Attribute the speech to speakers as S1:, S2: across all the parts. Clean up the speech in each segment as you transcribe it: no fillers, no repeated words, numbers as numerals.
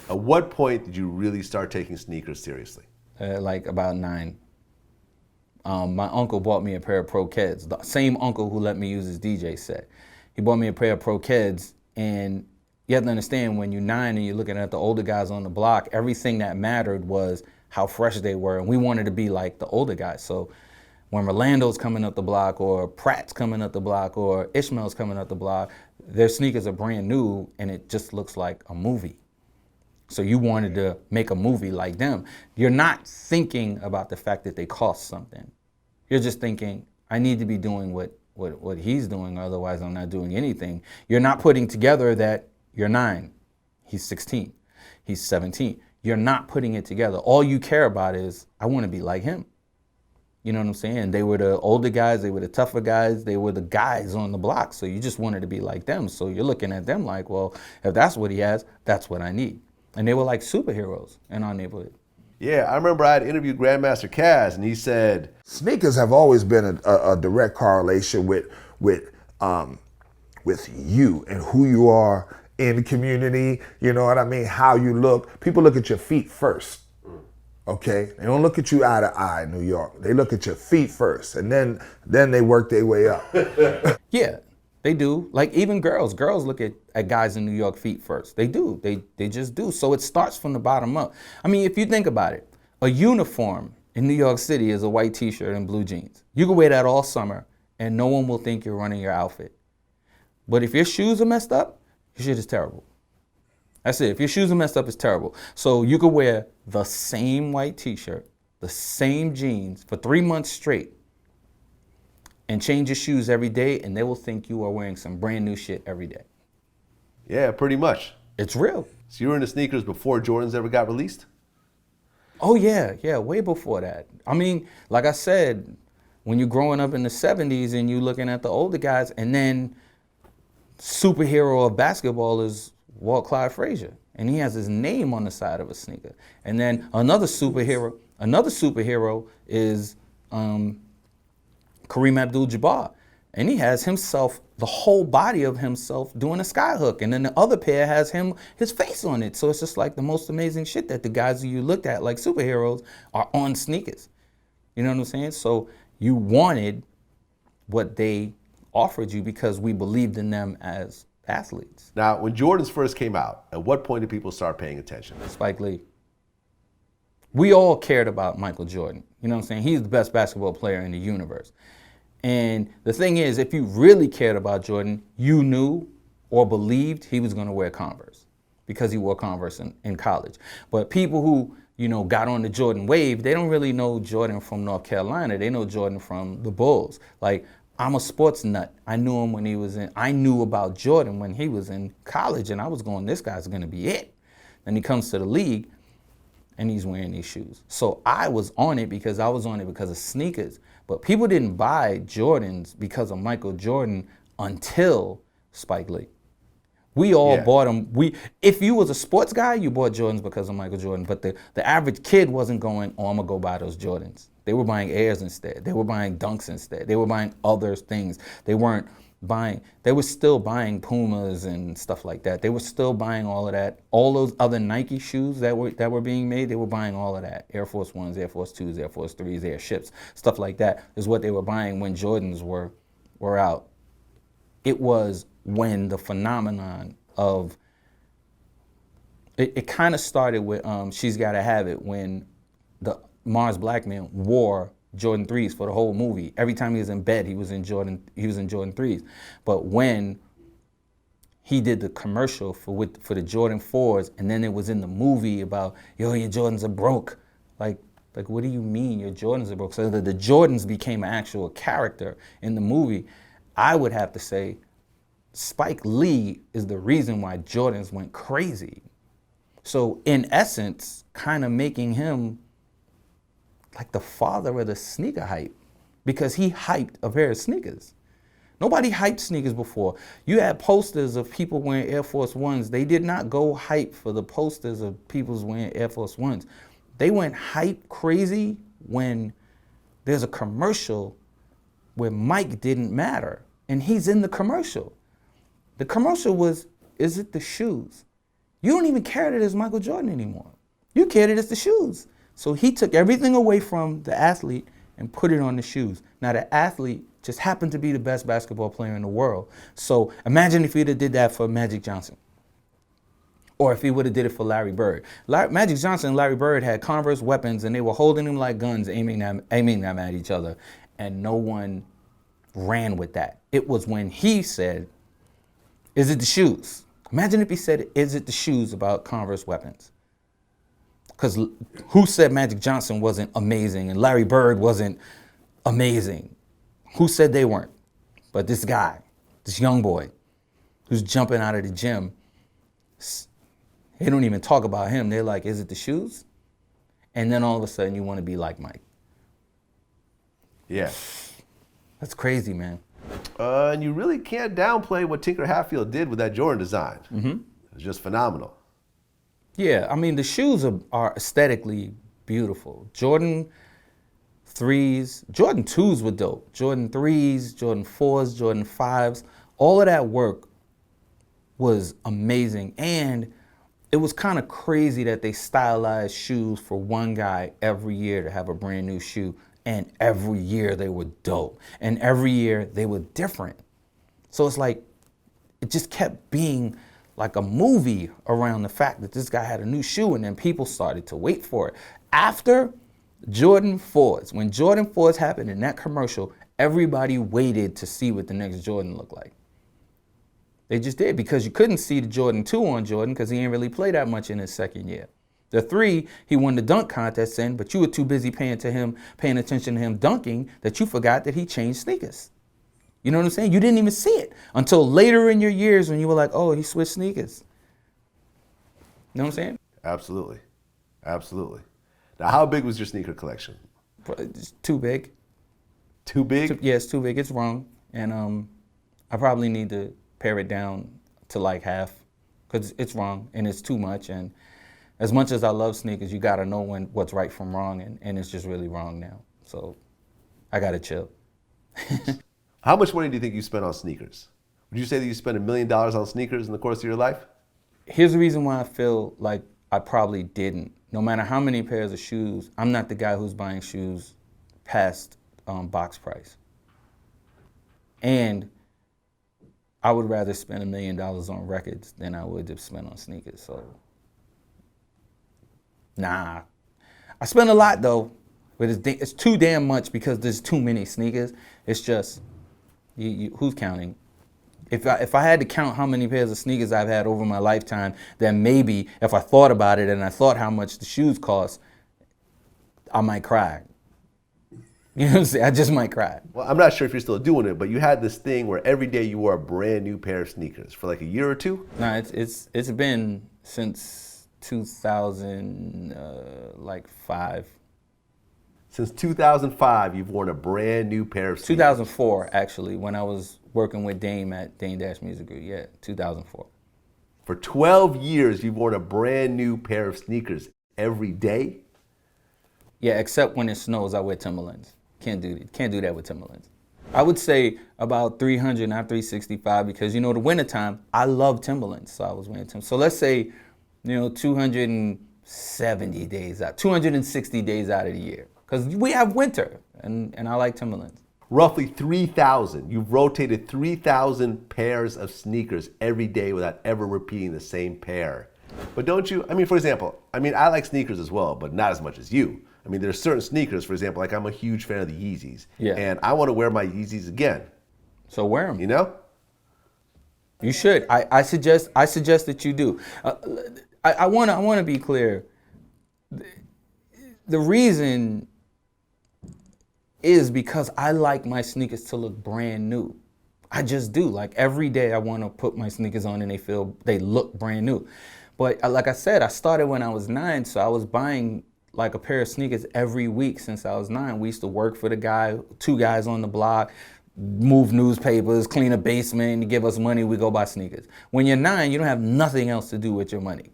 S1: At what point did you really start taking sneakers seriously?
S2: Like about 9. My uncle bought me a pair of Pro Keds. The same uncle who let me use his DJ set. He bought me a pair of Pro Keds, and you have to understand when you're 9 and you're looking at the older guys on the block, everything that mattered was how fresh they were, and we wanted to be like the older guys. So when Rolando's coming up the block, or Pratt's coming up the block, or Ishmael's coming up the block, their sneakers are brand new, and it just looks like a movie. So you wanted to make a movie like them. You're not thinking about the fact that they cost something. You're just thinking, I need to be doing what he's doing, otherwise I'm not doing anything. You're not putting together that you're 9, he's 16, he's 17. You're not putting it together. All you care about is, I want to be like him. You know what I'm saying? They were the older guys, they were the tougher guys, they were the guys on the block, so you just wanted to be like them. So you're looking at them like, well, if that's what he has, that's what I need. And they were like superheroes in our neighborhood.
S1: Yeah, I remember I had interviewed Grandmaster Caz, and he said,
S3: sneakers have always been a direct correlation with you and who you are in the community. You know what I mean? How you look. People look at your feet first. Okay? They don't look at you eye to eye in New York. They look at your feet first, and then they work their way up.
S2: Yeah, they do. Like even girls look at guys in New York feet first. They do. They just do. So it starts from the bottom up. I mean, if you think about it, a uniform in New York City is a white t-shirt and blue jeans. You can wear that all summer and no one will think you're running your outfit. But if your shoes are messed up, your shit is terrible. That's it. If your shoes are messed up, it's terrible. So you could wear the same white t-shirt, the same jeans for 3 months straight, and change your shoes every day, and they will think you are wearing some brand new shit every day.
S1: yeah, pretty much.
S2: It's real.
S1: So you were into sneakers before Jordans ever got released?
S2: Oh yeah, way before that. I mean, like I said, when you're growing up in the 70s and you're looking at the older guys, and then superhero of basketball is Walt Clyde Frazier, and he has his name on the side of a sneaker. And then another superhero is Kareem Abdul-Jabbar, and he has himself, the whole body of himself doing a skyhook, and then the other pair has his face on it. So it's just like the most amazing shit that the guys who you looked at like superheroes are on sneakers. You know what I'm saying? So you wanted what they offered you because we believed in them as athletes.
S1: Now, when Jordans first came out, at what point did people start paying attention?
S2: Spike Lee. We all cared about Michael Jordan. You know what I'm saying? He's the best basketball player in the universe. And the thing is, if you really cared about Jordan, you knew or believed he was going to wear Converse because he wore Converse in college. But people who, got on the Jordan wave, they don't really know Jordan from North Carolina. They know Jordan from the Bulls. Like, I'm a sports nut. I knew him I knew about Jordan when he was in college, and I was going, this guy's going to be it. Then he comes to the league, and he's wearing these shoes. So I was on it because of sneakers. But people didn't buy Jordans because of Michael Jordan until Spike Lee. We all bought them. If you was a sports guy, you bought Jordans because of Michael Jordan. But the average kid wasn't going, oh, I'm going to go buy those Jordans. They were buying Airs instead. They were buying Dunks instead. They were buying other things. They were still buying Pumas and stuff like that. They were still buying all of that. All those other Nike shoes that were being made, they were buying all of that. Air Force Ones, Air Force Twos, Air Force Threes, Airships, stuff like that is what they were buying when Jordans were out. It was when the phenomenon of it kind of started with She's Gotta Have It, when the Mars Blackman wore Jordan 3s for the whole movie. Every time he was in bed, he was in Jordan 3s. But when he did the commercial for the Jordan 4s, and then it was in the movie about, yo, your Jordans are broke. Like what do you mean your Jordans are broke? So that the Jordans became an actual character in the movie. I would have to say Spike Lee is the reason why Jordans went crazy. So in essence, kind of making him like the father of the sneaker hype, because he hyped a pair of sneakers. Nobody hyped sneakers before. You had posters of people wearing Air Force Ones. They did not go hype for the posters of people wearing Air Force Ones. They went hype crazy when there's a commercial where Mike didn't matter, and he's in the commercial. The commercial was, is it the shoes? You don't even care that it's Michael Jordan anymore. You care that it's the shoes. So he took everything away from the athlete and put it on the shoes. Now the athlete just happened to be the best basketball player in the world. So imagine if he'd have did that for Magic Johnson. Or if he would have did it for Larry Bird. Magic Johnson and Larry Bird had Converse weapons, and they were holding them like guns, aiming them at each other. And no one ran with that. It was when he said, is it the shoes? Imagine if he said, is it the shoes about Converse weapons? Because who said Magic Johnson wasn't amazing and Larry Bird wasn't amazing? Who said they weren't? But this guy, this young boy, who's jumping out of the gym, they don't even talk about him. They're like, is it the shoes? And then all of a sudden you want to be like Mike.
S1: Yeah.
S2: That's crazy, man.
S1: And you really can't downplay what Tinker Hatfield did with that Jordan design. Mm-hmm. It was just phenomenal.
S2: Yeah, I mean, the shoes are aesthetically beautiful. Jordan 3s, Jordan 2s were dope. Jordan 3s, Jordan 4s, Jordan 5s, all of that work was amazing. And it was kind of crazy that they stylized shoes for one guy every year to have a brand new shoe. And every year they were dope. And every year they were different. So it's like, it just kept being like a movie around the fact that this guy had a new shoe, and then people started to wait for it. After Jordan 4s, when Jordan 4s happened in that commercial, everybody waited to see what the next Jordan looked like. They just did, because you couldn't see the Jordan 2 on Jordan because he didn't really play that much in his second year. The 3, he won the dunk contest in, but you were too busy paying attention to him dunking that you forgot that he changed sneakers. You know what I'm saying? You didn't even see it until later in your years when you were like, oh, he switched sneakers. You know what I'm saying?
S1: Absolutely. Absolutely. Now, how big was your sneaker collection?
S2: It's too big.
S1: Too big?
S2: Yeah, it's too big. It's wrong. And I probably need to pare it down to like half because it's wrong and it's too much. And as much as I love sneakers, you got to know what's right from wrong, and it's just really wrong now. So I got to chill.
S1: How much money do you think you spent on sneakers? Would you say that you spent $1 million on sneakers in the course of your life?
S2: Here's the reason why I feel like I probably didn't. No matter how many pairs of shoes, I'm not the guy who's buying shoes past box price. And I would rather spend $1 million on records than I would have spent on sneakers. So, nah. I spend a lot though, but it's too damn much because there's too many sneakers. It's just, who's counting? If I had to count how many pairs of sneakers I've had over my lifetime, then maybe if I thought about it and I thought how much the shoes cost, I might cry. You know what I'm saying? I just might cry.
S1: Well, I'm not sure if you're still doing it, but you had this thing where every day you wore a brand new pair of sneakers for like a year or two?
S2: No, it's been since 2005.
S1: Since 2005, you've worn a brand new pair of sneakers.
S2: 2004, actually, when I was working with Dame at Dame Dash Music Group. Yeah, 2004.
S1: For 12 years, you've worn a brand new pair of sneakers every day?
S2: Yeah, except when it snows, I wear Timberlands. Can't do that with Timberlands. I would say about 300, not 365, because, the wintertime, I love Timberlands, so I was wearing Timberlands. So let's say, 270 days out, 260 days out of the year, because we have winter, and I like Timberlands.
S1: Roughly 3,000. You've rotated 3,000 pairs of sneakers every day without ever repeating the same pair. But don't you, for example, I like sneakers as well, but not as much as you. There's certain sneakers, for example, like I'm a huge fan of the Yeezys.
S2: Yeah.
S1: And I want to wear my Yeezys again.
S2: So wear them.
S1: You
S2: should. I suggest that you do. I want to be clear. The reason is because I like my sneakers to look brand new. I just do. Like every day I want to put my sneakers on and they look brand new. But like I said, I started when I was 9, so I was buying like a pair of sneakers every week since I was 9. We used to work for the guy, 2 guys on the block, move newspapers, clean a basement, and give us money, we go buy sneakers. When you're 9, you don't have nothing else to do with your money.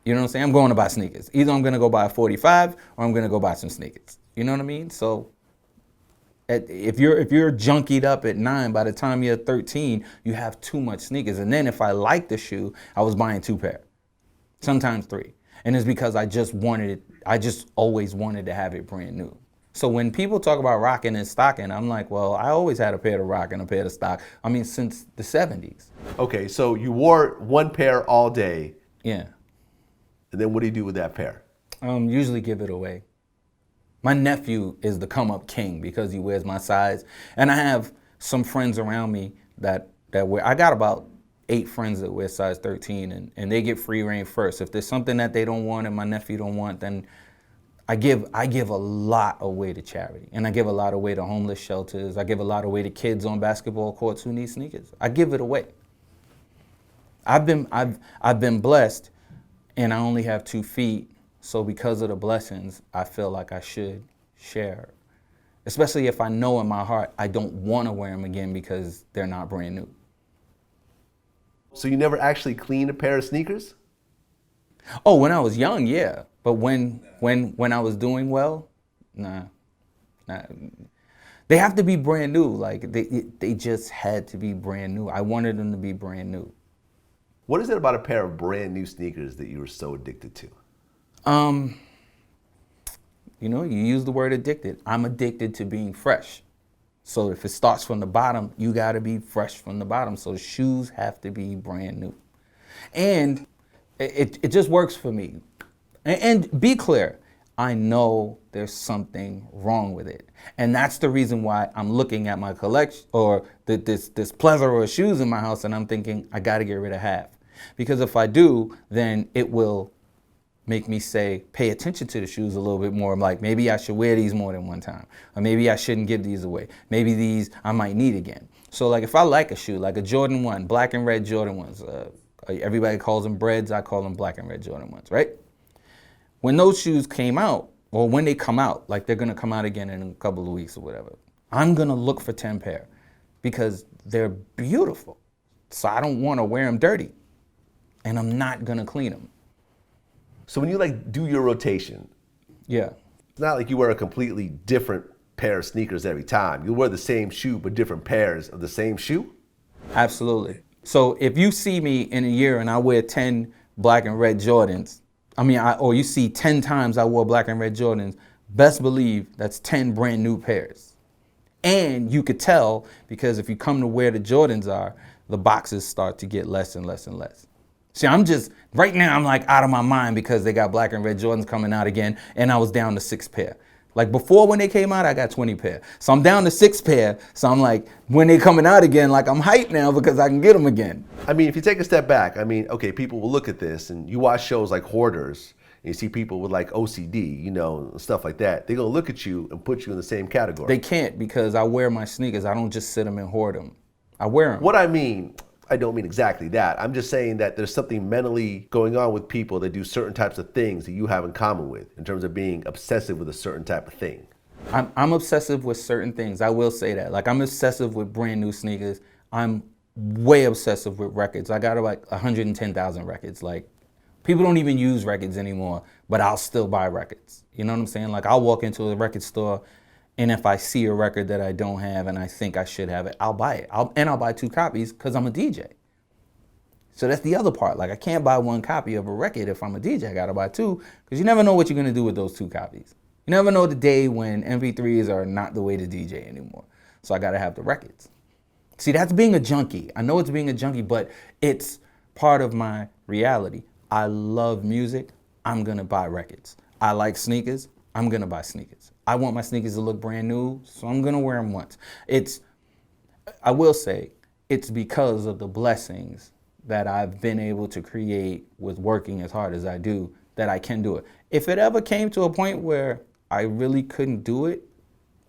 S2: You know what I'm saying? I'm going to buy sneakers. Either I'm going to go buy a 45 or I'm going to go buy some sneakers. You know what I mean? So if you're junkied up at 9, by the time you're 13, you have too much sneakers. And then if I like the shoe, I was buying 2 pair. sometimes 3. And it's because I just always wanted to have it brand new. So when people talk about rocking and stocking, I'm like, well, I always had a pair to rock and a pair to stock. I mean, since the 70s.
S1: Okay, so you wore one pair all day,
S2: Yeah.
S1: and then what do you do with that pair?
S2: Usually give it away. My nephew is the come up king because he wears my size. And I have some friends around me that wear, I got about 8 friends that wear size 13 and they get free reign first. If there's something that they don't want and my nephew don't want, then I give a lot away to charity, and I give a lot away to homeless shelters. I give a lot away to kids on basketball courts who need sneakers. I give it away. I've been blessed, and I only have 2 feet, so because of the blessings, I feel like I should share. Especially if I know in my heart I don't want to wear them again because they're not brand new. So
S1: you never actually cleaned a pair of sneakers?
S2: Oh, when I was young, yeah. But when I was doing well, nah. They have to be brand new. Like they just had to be brand new. I wanted them to be brand new.
S1: What is it about a pair of brand new sneakers that you were so addicted to?
S2: You know, you use the word addicted. I'm addicted to being fresh. So if it starts from the bottom, you gotta be fresh from the bottom. So the shoes have to be brand new. And it just works for me. And be clear, I know there's something wrong with it. And that's the reason why I'm looking at my collection or this plethora of shoes in my house and I'm thinking, I gotta get rid of half. Because if I do, then it will make me say, pay attention to the shoes a little bit more. I'm like, maybe I should wear these more than one time. Or maybe I shouldn't give these away. Maybe these I might need again. So like if I like a shoe, like a Jordan 1, black and red Jordan 1s, everybody calls them breads, I call them black and red Jordan 1s, right? When those shoes came out, or when they come out, like they're gonna come out again in a couple of weeks or whatever, I'm gonna look for 10 pair because they're beautiful. So I don't wanna wear them dirty and I'm not gonna clean them.
S1: So when you like do your rotation,
S2: yeah,
S1: it's not like you wear a completely different pair of sneakers every time. You wear the same shoe, but different pairs of the same shoe?
S2: Absolutely. So if you see me in a year and I wear 10 black and red Jordans, or you see 10 times I wore black and red Jordans, best believe that's 10 brand new pairs. And you could tell because if you come to where the Jordans are, the boxes start to get less and less and less. See, right now I'm like out of my mind because they got black and red Jordans coming out again and I was down to 6 pair. Like before when they came out, I got 20 pair. So I'm down to 6 pair. So I'm like, when they coming out again, like I'm hyped now because I can get them again.
S1: I mean, if you take a step back, I mean, okay, people will look at this and you watch shows like Hoarders and you see people with like OCD, you know, stuff like that. They're gonna look at you and put you in the same category.
S2: They can't because I wear my sneakers. I don't just sit them and hoard them. I wear them.
S1: What I mean, I don't mean exactly that. I'm just saying that there's something mentally going on with people that do certain types of things that you have in common with in terms of being obsessive with a certain type of thing.
S2: I'm obsessive with certain things. I will say that. Like I'm obsessive with brand new sneakers. I'm way obsessive with records. I got like 110,000 records. Like people don't even use records anymore, but I'll still buy records. You know what I'm saying? Like I'll walk into a record store and if I see a record that I don't have and I think I should have it, I'll buy it. I'll buy 2 copies because I'm a DJ. So that's the other part. Like I can't buy 1 copy of a record if I'm a DJ. I gotta buy 2 because you never know what you're gonna do with those 2 copies. You never know the day when MP3s are not the way to DJ anymore. So I gotta have the records. See, that's being a junkie. I know it's being a junkie, but it's part of my reality. I love music, I'm gonna buy records. I like sneakers, I'm gonna buy sneakers. I want my sneakers to look brand new, so I'm gonna wear them once. I will say, it's because of the blessings that I've been able to create with working as hard as I do that I can do it. If it ever came to a point where I really couldn't do it,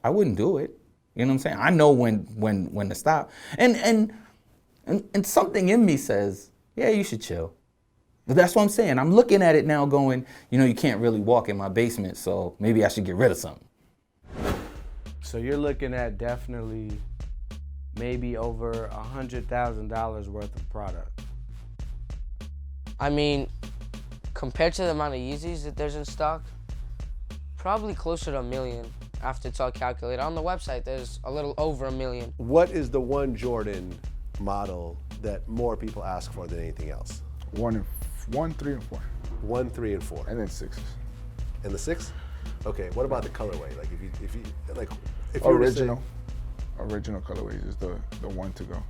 S2: I wouldn't do it. You know what I'm saying? I know when to stop. And something in me says, yeah, you should chill. But that's what I'm saying. I'm looking at it now going, you know, you can't really walk in my basement, so maybe I should get rid of something.
S4: So you're looking at definitely maybe over $100,000 worth of product.
S5: I mean, compared to the amount of Yeezys that there's in stock, probably closer to $1 million after it's all calculated. On the website, there's a little over $1 million.
S6: What is the one Jordan model that more people ask for than anything else?
S3: 1, 3, and 4.
S1: 1, 3, and 4.
S3: And then 6s.
S1: And the 6? Okay. What about the colorway? Like if you like if you were to say-
S3: Original colorways is the one to go.